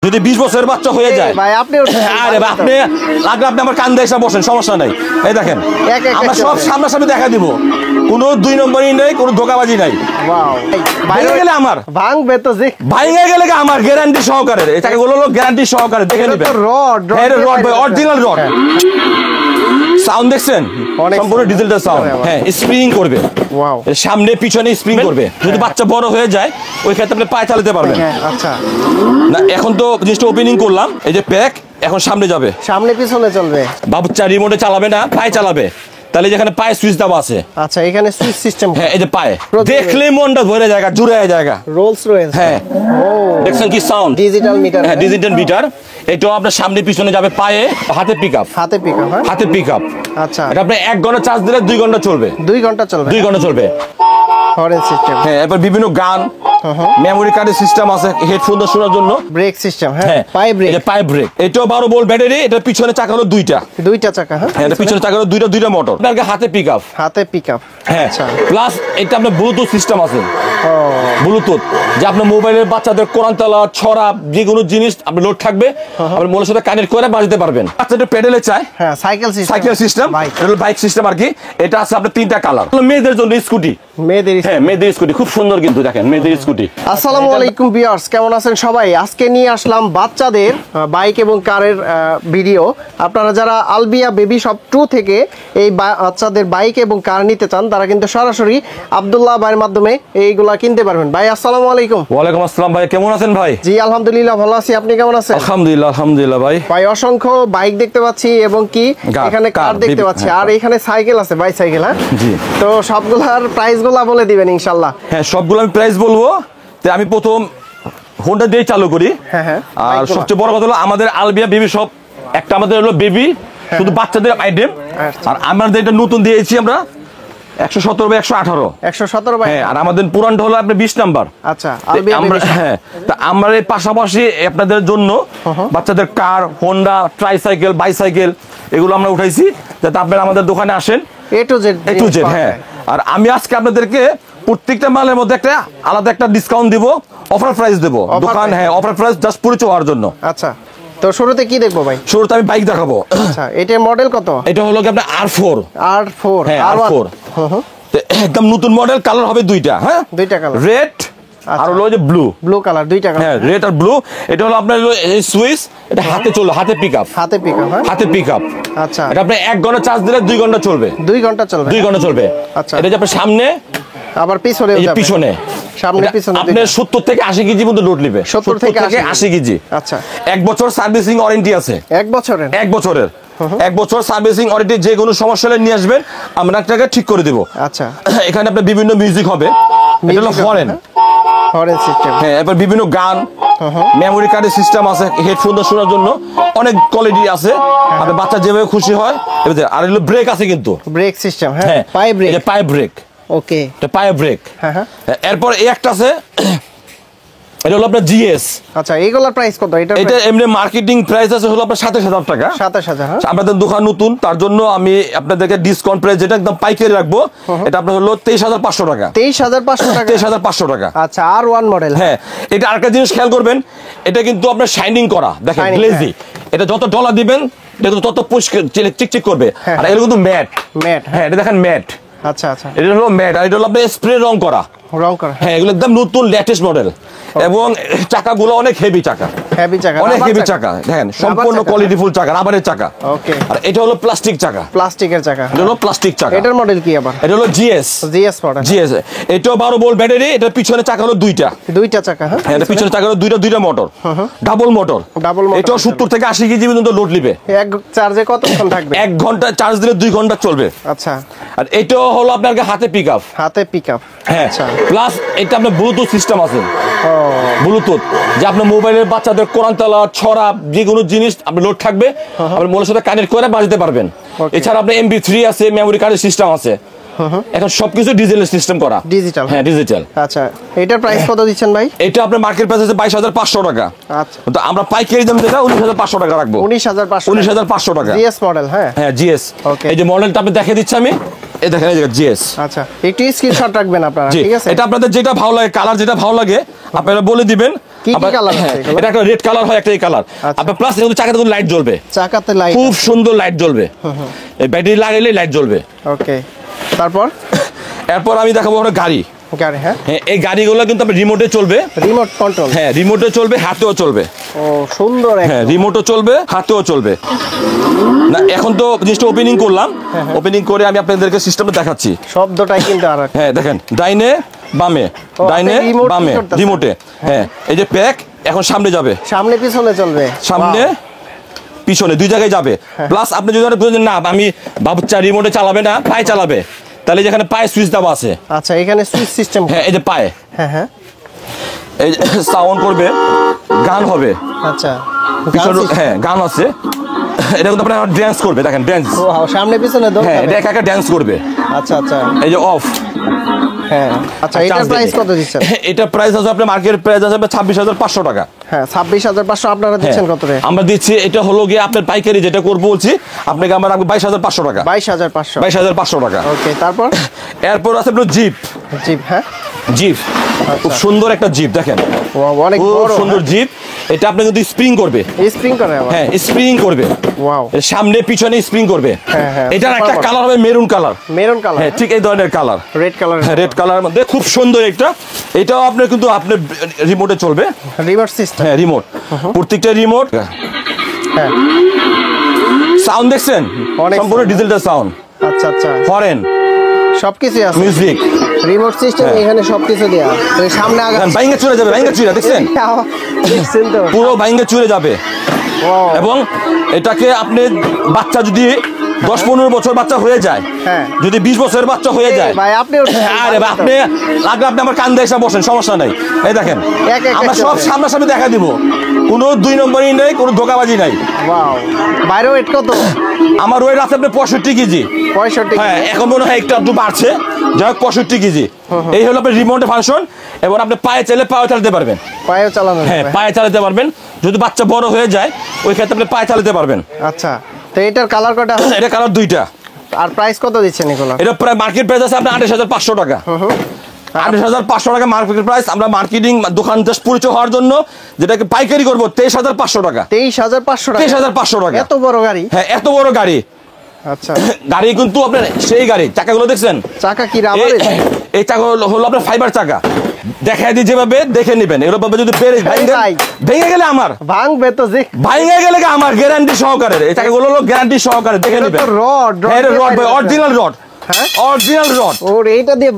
যদি 20 বছরের বাচ্চা হয়ে যায় ভাই আপনি আরে ভাই আপনি লাগলে আপনি আমার কান্দে এসে বসেন, সমস্যা নাই। এই দেখেন আমরা সব সামনাসামনি দেখা দিব, কোনো 2 নম্বরই নেই, কোনো ধোকাবাজি নাই। ওয়াও বাইরে গেলে আমার ভাঙবে তো যে ভাঙে গেলে আমার গ্যারান্টি সহকারে, এটাকে বললো গ্যারান্টি সহকারে দেখে নেবেন। রড রড ভাই, অরিজিনাল রড। সাউন্ড দেখছেন সম্পূর্ণ ডিজিটাল সাউন্ড। হ্যাঁ স্প্রিং করবে, ওয়াও সামনে পিছনে স্প্রিং করবে। যদি বাচ্চা বড় হয়ে যায় ওই ক্ষেত্রে আপনি পায়ে চালাতে পারবেন। আচ্ছা না এখন তো জিনিসটা ওপেনিং করলাম, এই যে প্যাক এখন সামনে যাবে, সামনে পিছনে চলবে। বাচ্চা রিমোটে চালাবে না, পায়ে চালাবে। তাহলে যেখানে পায়ে সুইচ দেওয়া আছে, আচ্ছা এখানে সুইচ সিস্টেম। হ্যাঁ এই যে পায়ে দেখলে মনটা ভরে জায়গা জুড়ে জায়গা। রোলস রয়েস, হ্যাঁ ও দেখছেন কি সাউন্ড, ডিজিটাল মিটার। হ্যাঁ ডিজিটাল মিটার। এটাও আপনার সামনে পিছনে যাবে, পায়ে হাতে পিকআপ, হাতে পিকআপ। হ্যাঁ হাতে পিকআপ। আচ্ছা এটা আপনি 1 ঘন্টা চার্জ দিলে 2 ঘন্টা চলবে। 2 ঘন্টা চলবে, 2 ঘন্টা চলবে। হরেন সিস্টেম। হ্যাঁ এরপর বিভিন্ন গান, মেমোরি কার্ডের সিস্টেম আছে হেডফোন দিয়ে শোনার জন্য। ব্রেক সিস্টেম, হ্যাঁ পাই ব্রেক, এটা পাই ব্রেক। এটাও 12 ভোল্ট ব্যাটারি। এটা পিছনে চাকা হলো 2টা, 2টা চাকা। হ্যাঁ এটা পিছনে চাকা হলো 2টা মোটর। আপনার হাতে পিকআপ, হাতে পিকআপ। হ্যাঁ আচ্ছা প্লাস এটা আপনার ব্লুটুথ সিস্টেম আছে। ও ব্লুটুথ যে আপনার মোবাইলের বাচ্চাদের কোরআন তেলাওয়াত, ছড়া, যে কোনো জিনিস আপনি লোড থাকবে আপনি মোবাইলের সাথে কানেক্ট করে বাজাতে পারবেন। বাচ্চাদের পেডেলে চায়, হ্যাঁ সাইকেল সিস্টেম, সাইকেল সিস্টেম, এটা হলো বাইক সিস্টেম আর কি। এটা আছে আপনার 3টা কালার। মেয়েদের জন্য স্কুটি, মেয়েদের। হ্যাঁ মেয়েদের স্কুটি খুব সুন্দর কিন্তু দেখেন মেয়েদের স্কুটি। আসসালামু আলাইকুম ভিউয়ার্স, কেমন আছেন সবাই? আজকে নিয়ে আসলাম বাচ্চাদের বাইক এবং কারের ভিডিও। আপনারা যারা আলবিয়া বেবি শপ 2 থেকে এই বাচ্চাদের বাইক এবং কার নিতে চান তারা কিন্তু সরাসরি আব্দুল্লাহ ভাইয়ের মাধ্যমে এইগুলা কিনতে পারবেন। ভাই আসসালামু আলাইকুম। ওয়ালাইকুম আসসালাম ভাই, কেমন আছেন ভাই? জি আলহামদুলিল্লাহ ভালো আছি, আপনি কেমন আছেন? আলহামদুলিল্লাহ আলহামদুলিল্লাহ ভাই। ভাই অসংখ্য বাইক দেখতে পাচ্ছি এবং কি এখানে কার দেখতে পাচ্ছি, আর এখানে সাইকেল আছে, বাইসাইকেল। হ্যাঁ জি, তো সবগুলার প্রাইসগুলা বলে দিবেন ইনশাআল্লাহ। হ্যাঁ সবগুলো আমি প্রাইস বলবো। তো আমি প্রথম হোন্ডা দিয়ে চালু করি। হ্যাঁ হ্যাঁ আর সবচেয়ে বড় কথা হলো আমাদের আলবিয়া বেবি শপ একটা আমাদের হলো বেবি শুধু বাচ্চাদের আইটেম। আর আমাদের এটা নতুন দিয়েছি আমরা 117 বাই 118। 117 বাই। হ্যাঁ আর আমাদের পুরানটা হলো আপনার 20 নাম্বার। আচ্ছা আলবিয়া আমরা বেবি। হ্যাঁ তা আমরা এর পাশাপাশি আপনাদের জন্য বাচ্চাদের কার, হোন্ডা, ট্রাইসাইকেল, বাইসাইকেল এগুলো আমরা উঠাইছি যাতে আপনারা আমাদের দোকানে আসেন। এ টু জেড। হ্যাঁ আর আমি আজকে আপনাদেরকে প্রত্যেকটা মালের মধ্যে একটা আলাদা একটা ডিসকাউন্ট দিব, অফার প্রাইস দেব দোকান। হ্যাঁ অফার প্রাইস জাস্ট পরিচয় হওয়ার জন্য। আচ্ছা তো শুরুতে কি দেখবো ভাই? শুরুতে আমি বাইক দেখাবো। আচ্ছা এটার মডেল কত? এটা হলো কি আপনার R4। R4। হ্যাঁ R4 একদম নতুন মডেল, কালার হবে 2টা। হ্যাঁ 2টা কালার, রেড আর হলো যে ব্লু। ব্লু কালার, 2টা কালার। হ্যাঁ রেড আর ব্লু। এটা হলো আপনার সুইস, এটা হাতে চলবে, হাতে পিকআপ, হাতে পিকআপ। হ্যাঁ হাতে পিকআপ। আচ্ছা এটা আপনি 1 ঘন্টা চার্জ দিলে 2 ঘন্টা চলবে। 2 ঘন্টা চলবে। 2 ঘন্টা চলবে। আচ্ছা এটা যে আপনার সামনে আবার পিছনে যাবে, পিছনে সামনে পিছনে আপনার 70 থেকে 80 কেজি পর্যন্ত লোড নেবে। 70 থেকে 80 কেজি। আচ্ছা 1 বছর সার্ভিসিং ওয়ারেন্টি আছে। 1 বছরের? 1 বছরের 1 বছর সার্ভিসিং ওয়ারেন্টি। যে কোনো সমস্যা হলে নিয়ে আসবেন, আমরা আপনাকে ঠিক করে দেব। আচ্ছা এখানে আপনার বিভিন্ন মিউজিক হবে, এটা হলো ফরেন সিস্টেম। হ্যাঁ এরপর বিভিন্ন গান, মেমোরি কার্ডের সিস্টেম আছে হেডফোন দিয়ে শোনার জন্য, অনেক কোয়ালিটি আছে। আপনার বাচ্চা যেভাবে খুশি হয়। আর এগুলো ব্রেক আছে কিন্তু, ব্রেক সিস্টেম। হ্যাঁ হ্যাঁ পাই ব্রেক, এটা পায়ে ব্রেক। ওকে এটা পায়ে ব্রেক। হ্যাঁ হ্যাঁ এরপর এই একটা আছে, এটা হলো আপনার জিএস। আচ্ছা এইগুলোর প্রাইস কত? এটা এমনি মার্কেটিং প্রাইস আছে হলো আপনার 27,000 টাকা। 27,000। হ্যাঁ আমাদের দোকান নতুন, তার জন্য আমি আপনাদেরকে ডিসকাউন্ট প্রাইস যেটা একদম পাইকারি রাখবো, এটা আপনার হলো 23,500 টাকা। 23,500 টাকা। 23,500 টাকা। আচ্ছা R1 মডেল। হ্যাঁ এটা আরেকটা জিনিস খেয়াল করবেন, এটা কিন্তু আপনার শাইনিং করা, দেখেন গ্লেজি। এটা যত ডলার দিবেন এটা তত পরিষ্কার চিকচিক করবে। আর এগুলো কিন্তু ম্যাট। ম্যাট, হ্যাঁ এটা দেখেন ম্যাট। আচ্ছা আচ্ছা এটা হলো ম্যাট। আর এটা হলো আপনার স্প্রে রং করা। হ্যাঁ এগুলো একদম নতুন লেটেস্ট মডেল। এবং চাকাগুলো অনেক হেভি চাকা, হেভি চাকা, অনেক হেভি চাকা। দেখেন সম্পূর্ণ কোয়ালিটিফুল চাকা, রাবারের চাকা। ওকে আর এটা হলো প্লাস্টিক চাকা, প্লাস্টিকের চাকা। এটা হলো প্লাস্টিক চাকা। এটার মডেল কি আবার? এটা হলো জিএস। GS model. জিএস এটাও 12 ভোল্ট ব্যাটারি। এটার পিছনে চাকা হলো 2টা, 2টা চাকা। হ্যাঁ এটা পিছনে চাকা হলো 2টা মোটর, ডাবল মোটর। এটাও 70 থেকে 80 কেজি পর্যন্ত লোড নেবে। এক চার্জে কতক্ষণ থাকবে? 1 ঘন্টা চার্জ দিলে 2 ঘন্টা চলবে। আচ্ছা আর এটাও হলো আপনার হাতে পিকআপ, হাতে পিকআপ। হ্যাঁ আচ্ছা প্লাস এটা আপনার ব্লুটুথ সিস্টেম আছে। ও ব্লুটুথ যে আপনার মোবাইলের বাচ্চাদের কোরআন তেলাওয়াত, ছড়া, যে কোনো জিনিস আপনি লোড থাকবে আপনি মোবাইলের সাথে কানেক্ট করে বাজাতে পারবেন। এছাড়া আপনার MP3 আছে, মেমোরি কার্ডের সিস্টেম আছে। এখন সবকিছু ডিজিটাল সিস্টেম করা, ডিজিটাল। হ্যাঁ ডিজিটাল। আচ্ছা এটার প্রাইস কত দিচ্ছেন ভাই? এটা আপনার মার্কেট প্রাইস আছে 22,500 টাকা। আচ্ছা তো আমরা পাইকারি দাম যেটা 19,500 টাকা রাখবো। 19,500 টাকা। GS model. হ্যাঁ হ্যাঁ জিএস। এই যে মডেলটা আপনি দেখিয়ে দিচ্ছি আমি, এই দেখেন এই যে জিএস। আচ্ছা একটু স্ক্রিনশট রাখবেন আপনারা, ঠিক আছে? এটা আপনাদের যেটা ভালো লাগে, কালার যেটা ভালো লাগে আপনারা বলে দিবেন, কি কি কালার আছে এগুলো? এটা একটা রেড কালার হয়, একটা এই কালার। আপনার প্লাস কিন্তু চাকাতে কিন্তু লাইট জ্বলবে, চাকাতে লাইট, খুব সুন্দর লাইট জ্বলবে। এই ব্যাটারি লাগাইলে লাইট জ্বলবে। ওকে, তারপর এরপর আমি দেখাবো আমরা গাড়ি। গাড়ি, হ্যাঁ এই গাড়িগুলো কিন্তু আপনার রিমোটে চলবে, রিমোট কন্ট্রোল। হ্যাঁ রিমোটে চলবে, হাতেও চলবে। ও সুন্দর, হ্যাঁ রিমোটও চলবে, হাতেও চলবে। না এখন তো জিনিসটা ওপেনিং করলাম, ওপেনিং করে আমি আপনাদেরকে সিস্টেমটা দেখাচ্ছি। শব্দটাই কিন্তু আর হ্যাঁ দেখেন, ডাইনে বামে, ডাইনে remote বামে, কি করতেছে? রিমোটে। হ্যাঁ এই যে প্যাক এখন সামনে যাবে, সামনে পিছনে চলবে, সামনে পিছনে দুই জায়গায় যাবে। প্লাস আপনি যদি বুঝেন না আমি বাচ্চা রিমোটে চালাবে না, পায়ে চালাবে, তাহলে যেখানে পায়ে সুইচ দেওয়া আছে। আচ্ছা, এখানে সুইচ সিস্টেম। হ্যাঁ এই যে পায়ে, হ্যাঁ হ্যাঁ, এই সাউন্ড করবে, গান হবে। আচ্ছা, পিছনে হ্যাঁ গান আছে। এটা কিন্তু আপনার ড্যান্স করবে, দেখেন ড্যান্স। ও সামনে পিছনে দোল হ্যাঁ খাবে। এটা একা একা ড্যান্স করবে। আচ্ছা আচ্ছা, এই যে অফ। হ্যাঁ আচ্ছা, এটার প্রাইস কত দিচ্ছেন? এটা প্রাইস আছে আপনার মার্কেট প্রাইস আছে 26,500 টাকা। হ্যাঁ 26,500, আপনারা দিচ্ছেন কত রে? আমরা দিচ্ছি এটা হলো গিয়ে আপনার পাইকারি যেটা করবো বলছি আপনাকে, আমরা রাখবো 22,500 টাকা। 22,500। 22,500 টাকা। ওকে, তারপর এরপর আছে আপনার জিপ। জিপ, হ্যাঁ জিপ খুব সুন্দর একটা জিপ, দেখেন অনেক খুব বড় সুন্দর জিপ। এটা আপনি কিন্তু স্প্রিং করবে, স্প্রিং করে আবার। হ্যাঁ স্প্রিং করবে, ওয়াও, এর সামনে পিছনে স্প্রিং করবে। হ্যাঁ, হ্যাঁ, এটার super একটা model। কালার হবে মেরুন কালার। মেরুন কালার, হ্যাঁ ঠিক এই ধরনের কালার, রেড কালার। হ্যাঁ রেড কালার মধ্যে খুব সুন্দর একটা। এটাও আপনার কিন্তু আপনার রিমোটে চলবে, রিভার্স সিস্টেম। হ্যাঁ রিমোট, প্রত্যেকটা রিমোট। হ্যাঁ সাউন্ড দেখছেন, অনেক সম্পূর্ণ sound। ডিজিটাল সাউন্ড, আচ্ছা আচ্ছা, হরেন, সবকিছু আছে, মিউজিক, রিমোট সিস্টেম এখানে সবকিছু দেয়া। তো সামনে আগা বাইঙ্গা চুরে যাবে, বাইঙ্গা চুরে দেখছেন, দেখছেন তো? পুরো বাইঙ্গা চুরে যাবে। Wow, এবং এটাকে আপনি বাচ্চা যদি 10-15 বছর বাচ্চা হয়ে যায়, হ্যাঁ। যদি 20 বছরের বাচ্চা হয়ে যায়, ভাই আপনি আরে ভাই, আপনি লাগলে আপনি আমার কান্দে এসে বসেন, সমস্যা নাই। এই দেখেন এক এক আমরা সব চলবে। সামনাসামনি দেখা দিব, কোনো 2 নম্বরই নেই, কোনো ধোকাবাজি নাই। ওয়াও, বাইরে ওয়েট কত? আমার ওয়েট আছে আপনার 65 কেজি। 65। হ্যাঁ এখন মনে হয় একটু বাড়ছে, যাই হোক 65 কেজি। এই হলো আপনার রিমোটে ফাংশন। এবং আপনি পায়ে চাইলে পায়ে চালাতে পারবেন, পায়েও চালানো হ্যাঁ যাবে। পায়ে চালাতে পারবেন। যদি বাচ্চা বড় হয়ে যায় ওই ক্ষেত্রে আপনি পায়ে চালাতে পারবেন। আচ্ছা, তো এটার কালার কটা? এটা কালার দুইটা। আর প্রাইস কত দিচ্ছেন এগুলো? এটা প্রায় মার্কেট প্রাইস আছে আপনার 28,500 টাকা। 28,500 টাকা মার্কেট প্রাইস। আমরা মার্কেটিং দোকান জাস্ট পরিচয় হওয়ার জন্য যেটাকে পাইকারি করবো 23,500 টাকা। 23,500 টাকা? 23,500 টাকা। এত বড় গাড়ি? হ্যাঁ এত বড় গাড়ি। আচ্ছা, গাড়ি কিন্তু আপনার সেই গাড়ি, চাকাগুলো দেখছেন, চাকা কি রাবার? এই চাকা হলো আপনার ফাইবার চাকা। দেখাই দিয়ে যেভাবে দেখে নেবেন, এগুলো ভাবে যদি ভেঙে গেলে আমার ভাঙবে তো, যে ভাঙে গেলে আমার গ্যারান্টি সহকারে, এই চাকাগুলো হলো গ্যারান্টি সহকারে, দেখে নেবেন। রড রড ভাই, অরিজিনাল রড, হ্যাঁ অরিজিনাল রড। ওর এইটা দিয়ে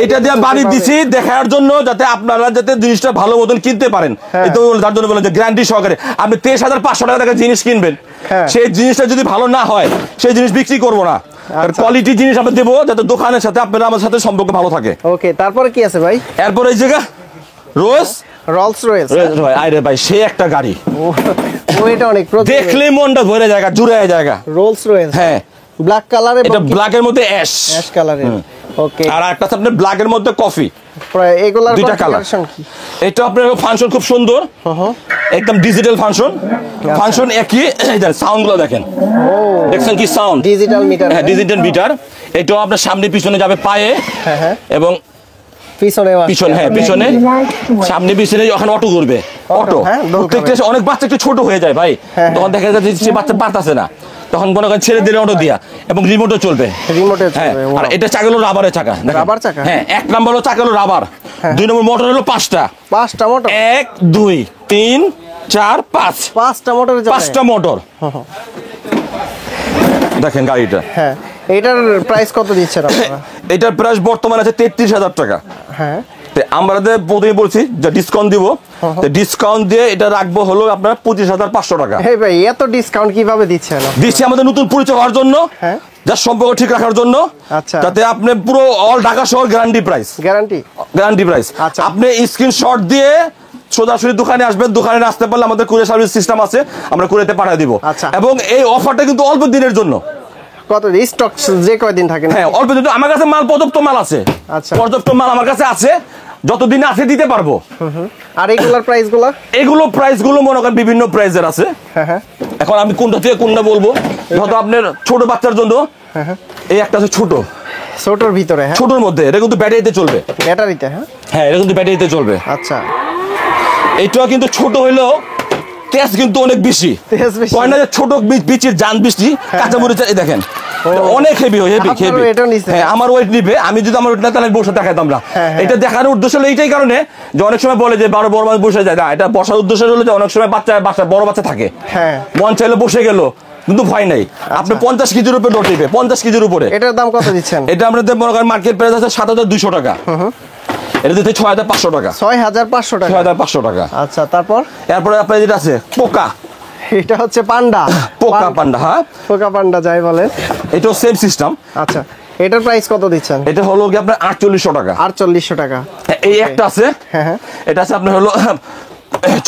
এইটা দিয়ে বাড়ি দিছি দেখার জন্য, যাতে আপনারা যাতে জিনিসটা ভালো মতন কিনতে পারেন। এই তো তার জন্য বললাম যে গ্যারান্টি সহকারে। আপনি 23,500 টাকা থেকে জিনিস কিনবেন, হ্যাঁ। সেই জিনিসটা যদি ভালো না হয় সেই জিনিস বিক্রি করবো না। কোয়ালিটি জিনিস আমরা দেবো, যাতে দোকানের সাথে আপনারা আমার সাথে সম্পর্ক ভালো থাকে। ওকে, তারপরে কি আছে ভাই? এরপর এই জায়গা রোজ রোলস রয়েস। আরে ভাই সে একটা গাড়ি, ও এটা অনেক দেখলে মনটা ভরে জায়গা, জুড়ে জায়গা। রোলস রয়েস, হ্যাঁ ব্ল্যাক কালারে, এটা ব্ল্যাকের মধ্যে অ্যাশ, অ্যাশ কালারে। ওকে, আর একটা আছে আপনার ব্ল্যাকের মধ্যে কফি। এগুলার দুইটা কালার। কনফিগারেশন কি? এটা আপনার ফাংশন খুব সুন্দর, একদম ডিজিটাল ফাংশন। ফাংশন একই, সাউন্ড গুলো দেখেন, দেখছেন কি সাউন্ড, ডিজিটাল মিটার। হ্যাঁ ডিজিটাল মিটার। এটাও আপনার সামনে পিছনে যাবে পায়ে, হ্যাঁ হ্যাঁ, এবং পিছনে পিছনে, হ্যাঁ পিছনে সামনে পিছনে যখন অটো করবে, অটো হ্যাঁ, প্রত্যেকটা অনেক বাচ্চা একটু ছোট হয়ে যায় ভাই, তখন দেখা যায় যে সে বাচ্চা পারতাছে না, তখন মনে করেন ছেড়ে দিলে অটো দিয়া, এবং রিমোটও চলবে। রিমোটে হ্যাঁ চলবে। আর এটা চাকা হলো রাবারের চাকা, দেখেন। রাবার চাকা? হ্যাঁ 1 নম্বর হলো চাকা হলো রাবার, 2 নম্বর মোটর হলো 5টা। 5টা মোটর? 1 2 3 4 5, 5টা মোটর? 5টা মোটর। দেখেন গাড়িটা। হ্যাঁ, এটার প্রাইস কত দিচ্ছেন আপনারা? এটার প্রাইস বর্তমানে আছে 33,000 টাকা। হ্যাঁ, আমাদের প্রথমে বলছি যে ডিসকাউন্ট দিব, ডিসকাউন্ট দিয়ে এটা রাখবো হলো আপনার 25,500 টাকা। হে ভাই, এত ডিসকাউন্ট কিভাবে দিচ্ছেন? দিচ্ছি আমাদের নতুন পরিচয় হওয়ার জন্য, হ্যাঁ, যার সম্পর্ক ঠিক রাখার জন্য। আচ্ছা, যাতে আপনি পুরো অল ঢাকা শহর guarantee price, guarantee. Guarantee price. আচ্ছা। আপনি স্ক্রিনশট দিয়ে সোজাসুজি দোকানে আসবেন, দোকানে আসতে পারলে আমাদের কুরিয়ার সার্ভিস সিস্টেম আছে, আমরা কুরিয়ারে পাঠিয়ে দিব। আচ্ছা। এবং এই অফারটা কিন্তু অল্প দিনের জন্য। কত স্টক যে কয়দিন থাকে? হ্যাঁ অল্প দিন, আমার কাছে মাল পর্যাপ্ত মাল আছে। আচ্ছা, পর্যাপ্ত মাল আমার কাছে আছে, যতদিন আছে দিতে পারবো। আর এগুলার প্রাইস গুলো? এগুলো প্রাইস গুলো মনে করেন বিভিন্ন প্রাইসের আছে। হ্যাঁ হ্যাঁ, এখন আমি কোনটা থেকে কোনটা বলবো, হয়তো আপনার ছোট বাচ্চার জন্য এই একটা আছে ছোট, ছোটর ভিতরে? হ্যাঁ, ছোটর মধ্যে এটা কিন্তু ব্যাটারিতে চলবে। ব্যাটারিতে? হ্যাঁ হ্যাঁ এটা কিন্তু ব্যাটারিতে চলবে। আচ্ছা, এইটাও কিন্তু ছোট হইলেও তেজ কিন্তু অনেক বেশি। তেজ বেশি। কয় না যে ছোট বিচির জান বৃষ্টি কাঁচা মরিচ এই দেখেন অনেক হেভি হয়, হেভি আপনারও হেভি। এটা নিছে? হ্যাঁ আমার ওয়েট নিবে, আমি যদি আমার ওয়েট না তাহলে আমি বসে দেখাইতাম না। এটা দেখানোর উদ্দেশ্য হলো এইটাই কারণে যে অনেক সময় বলে যে বড় মানুষ বসে যায় না, এটা বসার উদ্দেশ্য হলো যে অনেক সময় বড় বাচ্চা থাকে, হ্যাঁ মন চাইলে বসে গেল কিন্তু ভয় নাই। আপনি 50 কেজির উপরে লোড নিবে, 50 কেজির উপরে। এটার দাম কত দিচ্ছেন? এটা আমাদের মনে করেন মার্কেট প্রাইস আছে 7,200 টাকা, এটা দিতে 6,500 টাকা, 6,500 টাকা। 6,500 টাকা। আচ্ছা তারপর এরপরে আপনার যেটা আছে পোকা, এটা হচ্ছে পান্ডা। পোকা পান্ডা, হ্যাঁ পোকা পান্ডা যাই বলেন। এটাও সেম সিস্টেম। আচ্ছা এটার প্রাইস কত দিচ্ছেন? এটা হলো কি আপনার 4800 টাকা। 4800 টাকা। এই একটা আছে, হ্যাঁ হ্যাঁ, এটা আছে আপনার হলো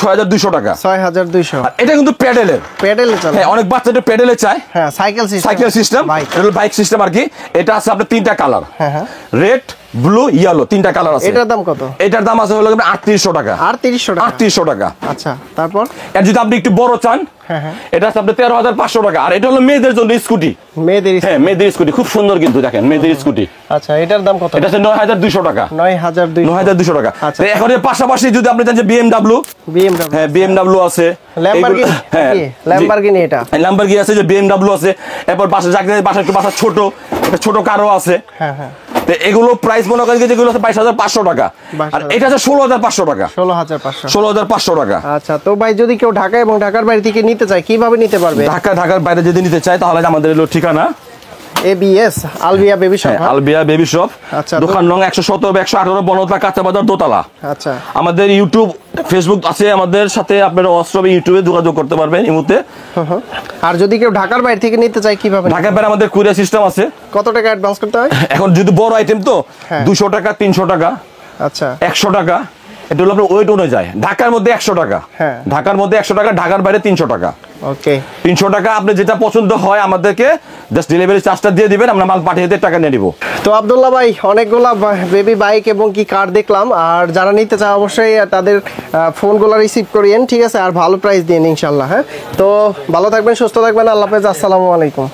6,200 টাকা। 6,200। আর এটা কিন্তু প্যাডেলের, প্যাডেলে চলে। হ্যাঁ অনেক বাচ্চাদের প্যাডেলে চায়, হ্যাঁ সাইকেল সিস্টেম। সাইকেল সিস্টেম, এটা হলো বাইক সিস্টেম আর কি। এটা আছে আপনার 3টা কালার, হ্যাঁ হ্যাঁ, রেড ব্লু ইয়েলো 3টা কালার আছে। এটার দাম কত? এটার দাম আছে হলো 3800 টাকা। 3800 টাকা। 3800 টাকা। আচ্ছা তারপর আর যদি আপনি একটু বড় চান, হ্যাঁ হ্যাঁ, এটা আছে আপনার 13,500 টাকা। আর এটা হলো মেয়েদের জন্য স্কুটি, মেয়েদের। হ্যাঁ মেয়েদের স্কুটি খুব সুন্দর কিন্তু দেখেন মেয়েদের স্কুটি। আচ্ছা এটার দাম কত? এটা আছে 9,200 টাকা। 9,200 টাকা। আচ্ছা। তো এখন এর পাশাপাশি যদি আপনি চান যে BMW, BMW, হ্যাঁ BMW আছে, ল্যাম্বরগিনি, হ্যাঁ ল্যাম্বরগিনি এটা ল্যাম্বরগিনি আছে, যে BMW আছে। এরপর বাসা একটু বাসা ছোট একটা ছোট কারও আছে। হ্যাঁ হ্যাঁ, তো এগুলো প্রাইস মনে করেন যে যেগুলো আছে 22,500 টাকা, আর এটা আছে 16,500 টাকা। 16,500। 16,500 টাকা। আচ্ছা তো ভাই যদি কেউ ঢাকা এবং ঢাকার বাইরে থেকে নিতে চায় কিভাবে নিতে পারবে? ঢাকার বাইরে যদি নিতে চায় তাহলে আমাদের হলো ঠিকানা ABS আলবিয়া baby shop. আলবিয়া baby shop, আচ্ছা, দোকান নং 117 118 বনতা কাঁচা বাজার দোতলা। আচ্ছা আমাদের ইউটিউব ফেসবুক আছে আমাদের সাথে, আপনারা হোয়াটসঅ্যাপে ইউটিউবে যোগাযোগ করতে পারবেন এই মুহূর্তে। আর যদি কেউ ঢাকার বাইরে থেকে নিতে চায় কিভাবে? ঢাকার বাইরে আমাদের কুরিয়ার সিস্টেম আছে। কত টাকা অ্যাডভান্স করতে হয়? এখন যদি বড় আইটেম তো হ্যাঁ। 200 টাকা 300 টাকা আচ্ছা 100 টাকা, এটা হলো আপনার ওয়েট অনুযায়ী। ঢাকার মধ্যে 100 টাকা, হ্যাঁ। ঢাকার মধ্যে 100 টাকা, ঢাকার বাইরে 300 টাকা। ওকে 300 টাকা আপনি যেটা পছন্দ হয় আমাদেরকে জাস্ট ডেলিভারি চার্জটা দিয়ে দিবেন, আমরা মাল পাঠিয়ে দিয়ে টাকা নিয়ে নিব। তো আব্দুল্লাহ ভাই অনেকগুলা বেবি বাইক এবং কি কার দেখলাম, আর যারা নিতে চায় অবশ্যই তাদের ফোনগুলো রিসিভ করিয়েন, ঠিক আছে? আর ভালো প্রাইস দিন ইনশাল্লাহ। হ্যাঁ তো ভালো থাকবেন, সুস্থ থাকবেন, আল্লাহ হাফেজ, আসসালামু আলাইকুম।